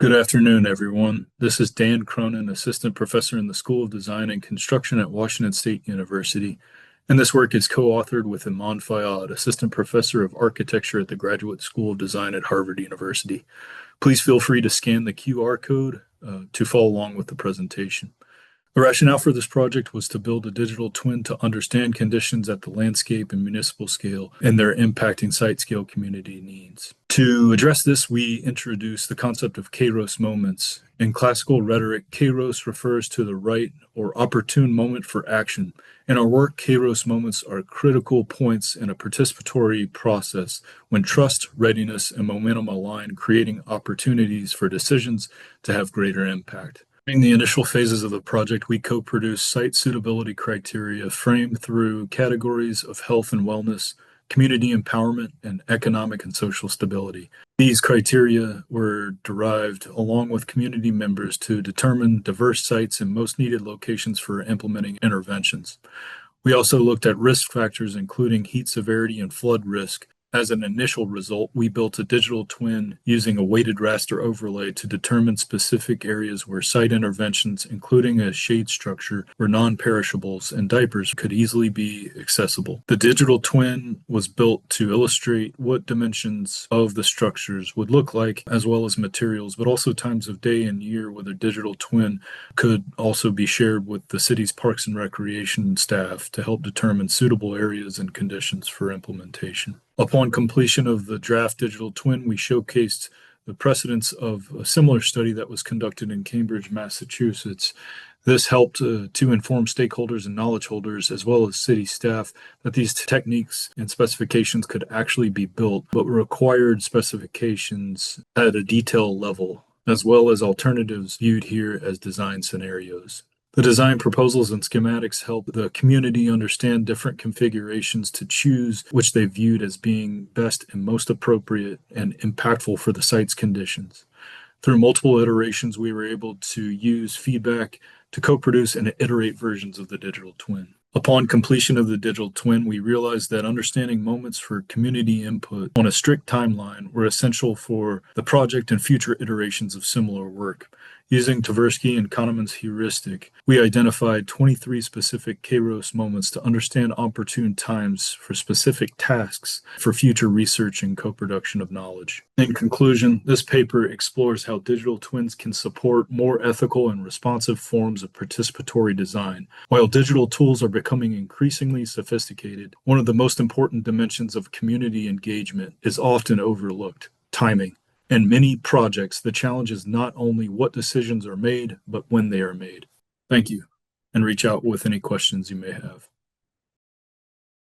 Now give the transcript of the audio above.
Good afternoon, everyone. This is Dan Cronan, Assistant Professor in the School of Design and Construction at Washington State University. And this work is co-authored with Iman Fayyad, Assistant Professor of Architecture at the Graduate School of Design at Harvard University. Please feel free to scan the QR code to follow along with the presentation. The rationale for this project was to build a digital twin to understand conditions at the landscape and municipal scale and their impacting site scale community needs. To address this, we introduced the concept of Kairos moments. In classical rhetoric, Kairos refers to the right or opportune moment for action. In our work, Kairos moments are critical points in a participatory process when trust, readiness, and momentum align, creating opportunities for decisions to have greater impact. During the initial phases of the project, we co-produced site suitability criteria framed through categories of health and wellness, community empowerment, and economic and social stability. These criteria were derived along with community members to determine diverse sites and most needed locations for implementing interventions. We also looked at risk factors, including heat severity and flood risk. As an initial result, we built a digital twin using a weighted raster overlay to determine specific areas where site interventions, including a shade structure where non-perishables and diapers could easily be accessible. The digital twin was built to illustrate what dimensions of the structures would look like, as well as materials, but also times of day and year where the digital twin could also be shared with the city's parks and recreation staff to help determine suitable areas and conditions for implementation. Upon completion of the draft digital twin, we showcased the precedents of a similar study that was conducted in Cambridge, Massachusetts. This helped to inform stakeholders and knowledge holders, as well as city staff, that these techniques and specifications could actually be built, but required specifications at a detail level, as well as alternatives viewed here as design scenarios. The design proposals and schematics help the community understand different configurations to choose which they viewed as being best and most appropriate and impactful for the site's conditions. Through multiple iterations, we were able to use feedback to co-produce and iterate versions of the digital twin. Upon completion of the digital twin, we realized that understanding moments for community input on a strict timeline were essential for the project and future iterations of similar work. Using Tversky and Kahneman's heuristic, we identified 23 specific Kairos moments to understand opportune times for specific tasks for future research and co-production of knowledge. In conclusion, this paper explores how digital twins can support more ethical and responsive forms of participatory design. While digital tools are becoming increasingly sophisticated, one of the most important dimensions of community engagement is often overlooked: timing. In many projects, the challenge is not only what decisions are made, but when they are made. Thank you, and reach out with any questions you may have.